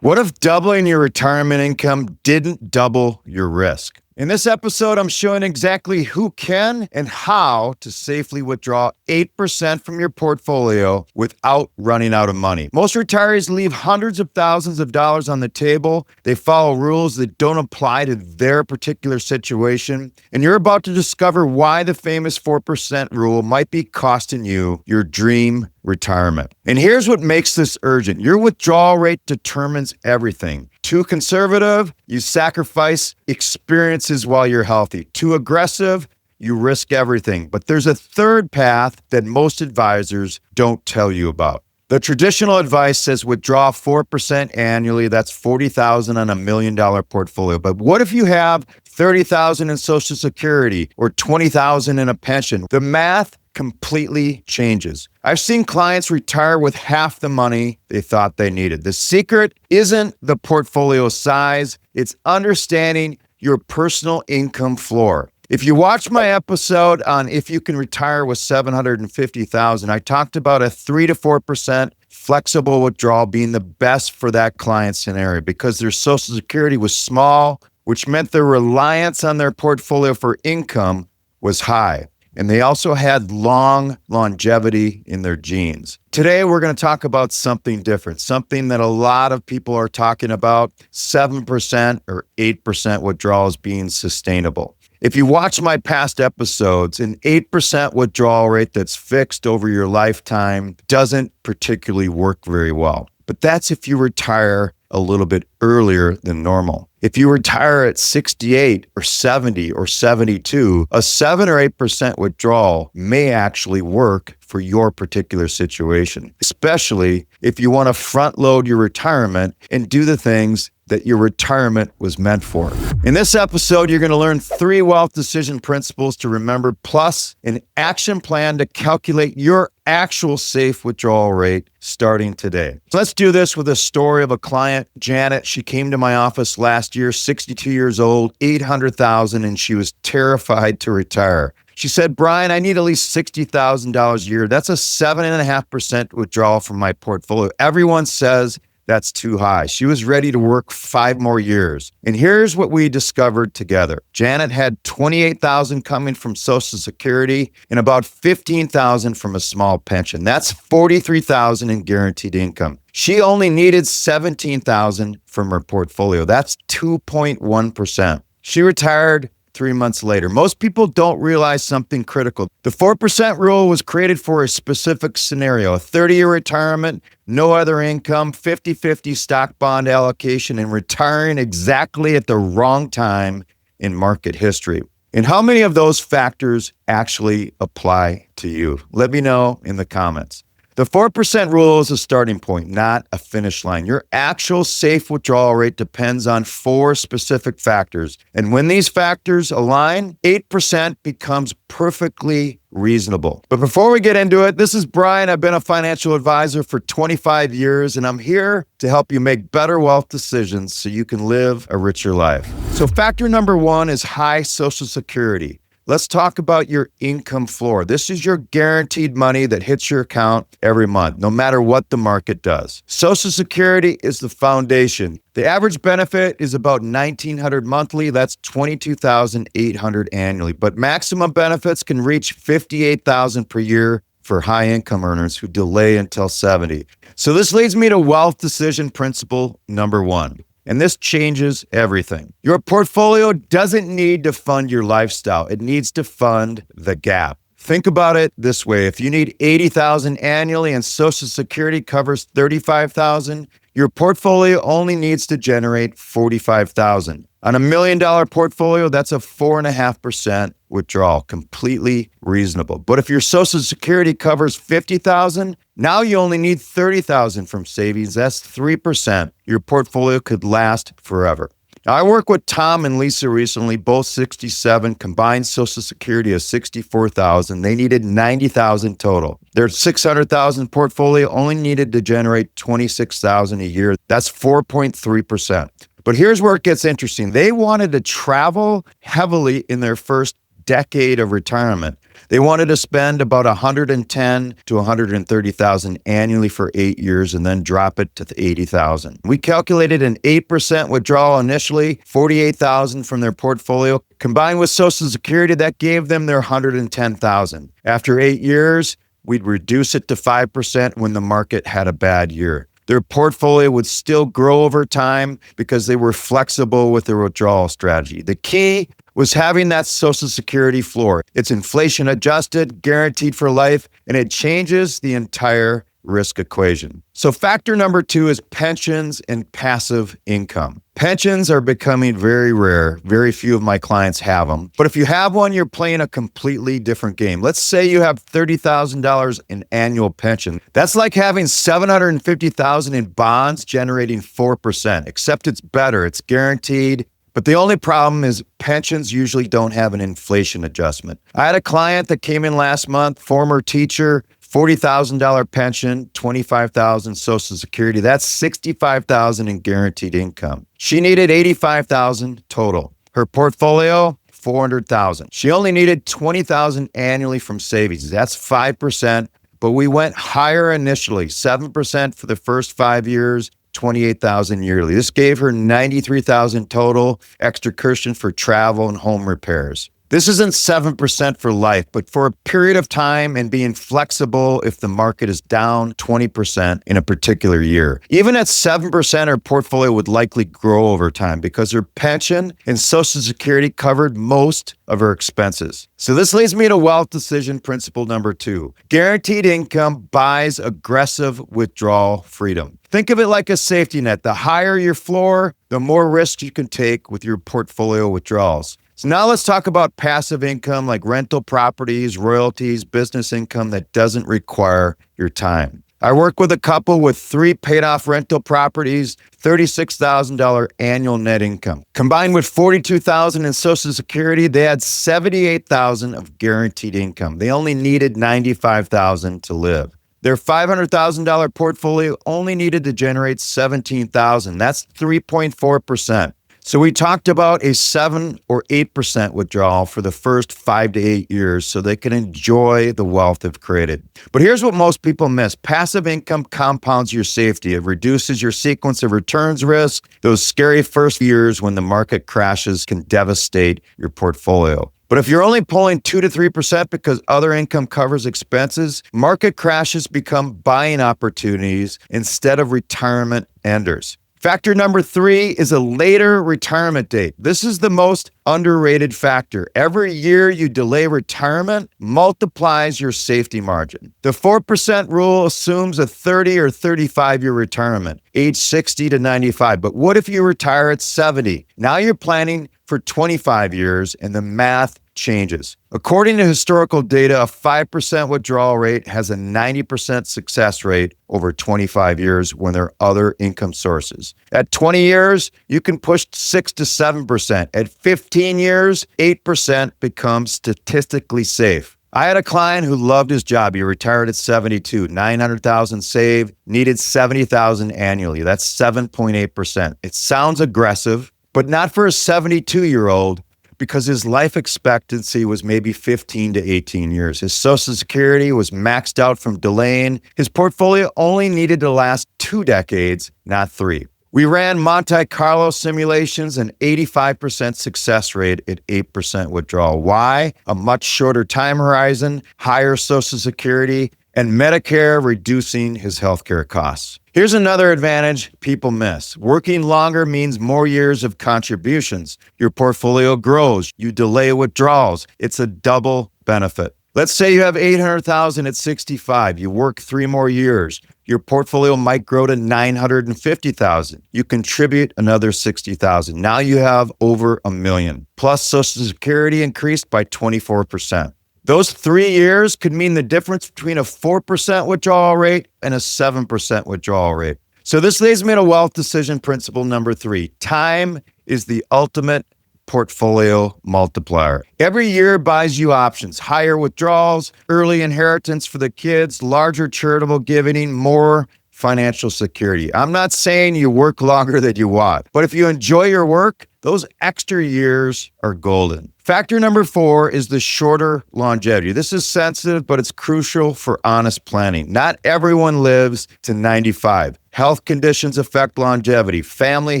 What if doubling your retirement income didn't double your risk? In this episode, I'm showing exactly who can and how to safely withdraw 8% from your portfolio without running out of money. Most retirees leave hundreds of thousands of dollars on the table. They follow rules that don't apply to their particular situation. And you're about to discover why the famous 4% rule might be costing you your dream retirement. And here's what makes this urgent. Your withdrawal rate determines everything. Too conservative, you sacrifice experiences while you're healthy. Too aggressive, you risk everything. But there's a third path that most advisors don't tell you about. The traditional advice says withdraw 4% annually. That's $40,000 on $1 million portfolio. But what if you have $30,000 in Social Security or $20,000 in a pension? The math completely changes. I've seen clients retire with half the money they thought they needed. The secret isn't the portfolio size, it's understanding your personal income floor. If you watch my episode on if you can retire with $750,000, I talked about a 3 to 4% flexible withdrawal being the best for that client scenario because their Social Security was small, which meant their reliance on their portfolio for income was high. And they also had long longevity in their genes. Today, we're going to talk about something different, something that a lot of people are talking about, 7% or 8% withdrawals being sustainable. If you watch my past episodes, an 8% withdrawal rate that's fixed over your lifetime doesn't particularly work very well. But that's if you retire a little bit earlier than normal. If you retire at 68 or 70 or 72, a 7 or 8% withdrawal may actually work for your particular situation, especially if you want to front load your retirement and do the things that your retirement was meant for. In this episode, you're going to learn 3 wealth decision principles to remember, plus an action plan to calculate your actual safe withdrawal rate starting today. So let's do this with a story of a client, Janet. She came to my office last year, 62 years old, $800,000, and she was terrified to retire. She said, Brian, I need at least $60,000 a year. That's a 7.5% withdrawal from my portfolio. Everyone says that's too high. She was ready to work 5 more years. And here's what we discovered together. Janet had $28,000 coming from Social Security and about $15,000 from a small pension. That's $43,000 in guaranteed income. She only needed $17,000 from her portfolio. That's 2.1%. She retired 3 months later. Most people don't realize something critical. The 4% rule was created for a specific scenario, a 30-year retirement, no other income, 50-50 stock bond allocation, and retiring exactly at the wrong time in market history. And how many of those factors actually apply to you? Let me know in the comments. The 4% rule is a starting point, not a finish line. Your actual safe withdrawal rate depends on 4 specific factors. And when these factors align, 8% becomes perfectly reasonable. But before we get into it, this is Brian. I've been a financial advisor for 25 years, and I'm here to help you make better wealth decisions so you can live a richer life. So factor number 1 is high Social Security. Let's talk about your income floor. This is your guaranteed money that hits your account every month, no matter what the market does. Social Security is the foundation. The average benefit is about $1,900 monthly. That's $22,800 annually. But maximum benefits can reach $58,000 per year for high income earners who delay until 70. So this leads me to wealth decision principle number 1. And this changes everything. Your portfolio doesn't need to fund your lifestyle. It needs to fund the gap. Think about it this way. If you need $80,000 annually and Social Security covers $35,000, your portfolio only needs to generate $45,000. On $1 million portfolio, that's a 4.5% withdrawal, completely reasonable. But if your Social Security covers $50,000, now you only need $30,000 from savings. That's 3%. Your portfolio could last forever. Now, I worked with Tom and Lisa recently, both 67, combined Social Security of $64,000. They needed $90,000 total. Their $600,000 portfolio only needed to generate $26,000 a year. That's 4.3%. But here's where it gets interesting. They wanted to travel heavily in their first decade of retirement. They wanted to spend about $110,000 to $130,000 annually for 8 years and then drop it to $80,000. We calculated an 8% withdrawal initially, $48,000 from their portfolio. Combined with Social Security, that gave them their $110,000. After 8 years, we'd reduce it to 5% when the market had a bad year. Their portfolio would still grow over time because they were flexible with their withdrawal strategy. The key was having that Social Security floor. It's inflation adjusted, guaranteed for life, and it changes the entire risk equation. So factor number 2 is pensions and passive income. Pensions are becoming very rare. Very few of my clients have them. But if you have one, you're playing a completely different game. Let's say you have $30,000 in annual pension. That's like having $750,000 in bonds generating 4%, except it's better. It's guaranteed. But the only problem is pensions usually don't have an inflation adjustment. I had a client that came in last month, former teacher, $40,000 pension, $25,000 Social Security. That's $65,000 in guaranteed income. She needed $85,000 total. Her portfolio, $400,000. She only needed $20,000 annually from savings. That's 5%, but we went higher initially, 7% for the first 5 years, $28,000 yearly. This gave her $93,000 total, extra cushion for travel and home repairs. This isn't 7% for life, but for a period of time and being flexible if the market is down 20% in a particular year. Even at 7%, her portfolio would likely grow over time because her pension and Social Security covered most of her expenses. So this leads me to wealth decision principle number 2. Guaranteed income buys aggressive withdrawal freedom. Think of it like a safety net. The higher your floor, the more risk you can take with your portfolio withdrawals. So now let's talk about passive income like rental properties, royalties, business income that doesn't require your time. I work with a couple with 3 paid off rental properties, $36,000 annual net income. Combined with $42,000 in Social Security, they had $78,000 of guaranteed income. They only needed $95,000 to live. Their $500,000 portfolio only needed to generate $17,000. That's 3.4%. So we talked about a 7 or 8% withdrawal for the first 5 to 8 years so they can enjoy the wealth they've created. But here's what most people miss. Passive income compounds your safety. It reduces your sequence of returns risk. Those scary first years when the market crashes can devastate your portfolio. But if you're only pulling 2 to 3% because other income covers expenses, market crashes become buying opportunities instead of retirement enders. Factor number 3 is a later retirement date. This is the most underrated factor. Every year you delay retirement multiplies your safety margin. The 4% rule assumes a 30 or 35-year retirement, age 60 to 95. But what if you retire at 70? Now you're planning for 25 years and the math changes. According to historical data, a 5% withdrawal rate has a 90% success rate over 25 years when there are other income sources. At 20 years, you can push 6 to 7%. At 15 years, 8% becomes statistically safe. I had a client who loved his job. He retired at 72, $900,000 saved, needed $70,000 annually. That's 7.8%. It sounds aggressive, but not for a 72-year-old because his life expectancy was maybe 15 to 18 years. His Social Security was maxed out from delaying. His portfolio only needed to last 2 decades, not 3. We ran Monte Carlo simulations, an 85% success rate at 8% withdrawal. Why? A much shorter time horizon, higher Social Security, and Medicare reducing his healthcare costs. Here's another advantage people miss. Working longer means more years of contributions. Your portfolio grows. You delay withdrawals. It's a double benefit. Let's say you have $800,000 at 65. You work 3 more years. Your portfolio might grow to $950,000. You contribute another $60,000. Now you have over $1 million. Plus Social Security increased by 24%. Those 3 years could mean the difference between a 4% withdrawal rate and a 7% withdrawal rate. So this leads me to wealth decision principle number 3. Time is the ultimate portfolio multiplier. Every year buys you options, higher withdrawals, early inheritance for the kids, larger charitable giving, more financial security. I'm not saying you work longer than you want, but if you enjoy your work, those extra years are golden. Factor number 4 is the shorter longevity. This is sensitive, but it's crucial for honest planning. Not everyone lives to 95. Health conditions affect longevity. Family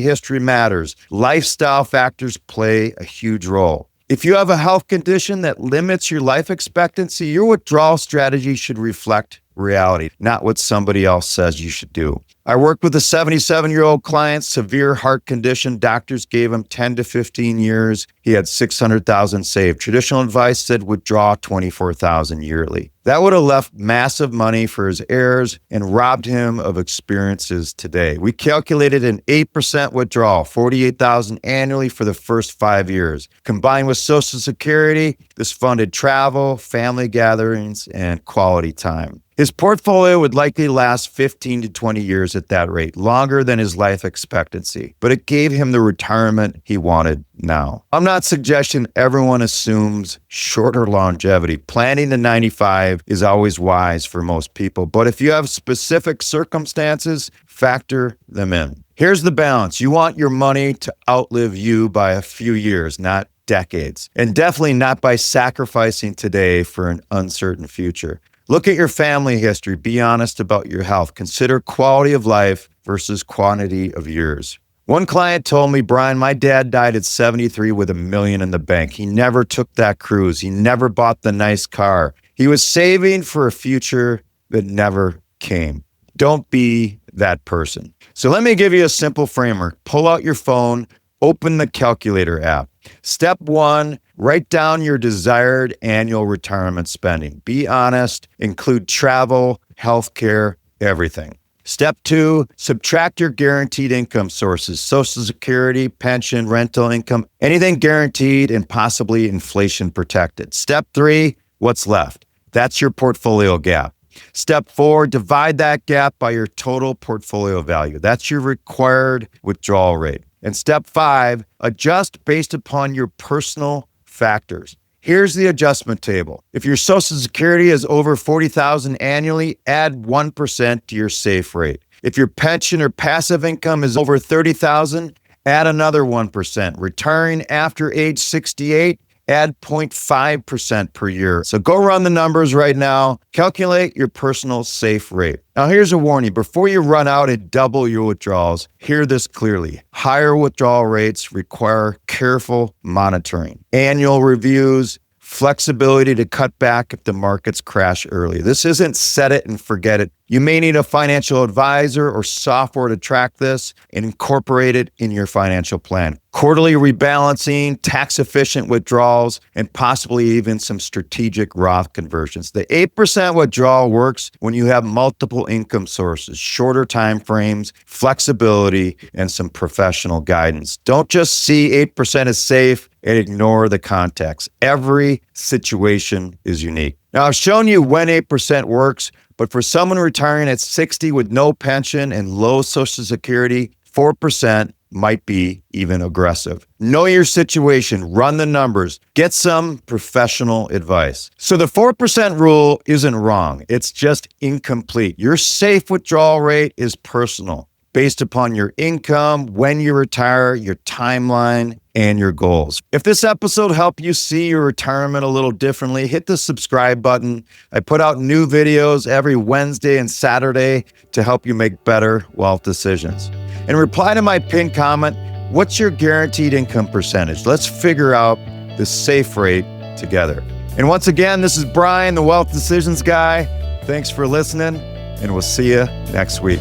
history matters. Lifestyle factors play a huge role. If you have a health condition that limits your life expectancy, your withdrawal strategy should reflect reality, not what somebody else says you should do. I worked with a 77-year-old client, severe heart condition. Doctors gave him 10 to 15 years. He had $600,000 saved. Traditional advice said withdraw $24,000 yearly. That would have left massive money for his heirs and robbed him of experiences today. We calculated an 8% withdrawal, $48,000 annually for the first 5 years. Combined with Social Security, this funded travel, family gatherings, and quality time. His portfolio would likely last 15 to 20 years at that rate, longer than his life expectancy, but it gave him the retirement he wanted now. I'm not suggesting everyone assumes shorter longevity. Planning to 95 is always wise for most people, but if you have specific circumstances, factor them in. Here's the balance. You want your money to outlive you by a few years, not decades, and definitely not by sacrificing today for an uncertain future. Look at your family history. Be honest about your health. Consider quality of life versus quantity of years. One client told me, Brian, my dad died at 73 with $1 million in the bank. He never took that cruise. He never bought the nice car. He was saving for a future that never came. Don't be that person. So let me give you a simple framework. Pull out your phone, open the calculator app. Step 1, write down your desired annual retirement spending. Be honest, include travel, healthcare, everything. Step 2, subtract your guaranteed income sources, Social Security, pension, rental income, anything guaranteed and possibly inflation protected. Step 3, what's left? That's your portfolio gap. Step 4, divide that gap by your total portfolio value. That's your required withdrawal rate. And step 5, adjust based upon your personal factors. Here's the adjustment table. If your Social Security is over $40,000 annually, add 1% to your safe rate. If your pension or passive income is over $30,000, add another 1%. Retiring after age 68, add 0.5% per year. So go run the numbers right now. Calculate your personal safe rate. Now here's a warning. Before you run out and double your withdrawals, hear this clearly. Higher withdrawal rates require careful monitoring, annual reviews, flexibility to cut back if the markets crash early. This isn't set it and forget it. You may need a financial advisor or software to track this and incorporate it in your financial plan. Quarterly rebalancing, tax-efficient withdrawals, and possibly even some strategic Roth conversions. The 8% withdrawal works when you have multiple income sources, shorter time frames, flexibility, and some professional guidance. Don't just see 8% as safe and ignore the context. Every situation is unique. Now, I've shown you when 8% works, but for someone retiring at 60 with no pension and low Social Security, 4% might be even aggressive. Know your situation, run the numbers, get some professional advice. So the 4% rule isn't wrong. It's just incomplete. Your safe withdrawal rate is personal, based upon your income, when you retire, your timeline, and your goals. If this episode helped you see your retirement a little differently, hit the subscribe button. I put out new videos every Wednesday and Saturday to help you make better wealth decisions. And reply to my pinned comment, what's your guaranteed income percentage? Let's figure out the safe rate together. And once again, this is Brian, the Wealth Decisions Guy. Thanks for listening, and we'll see you next week.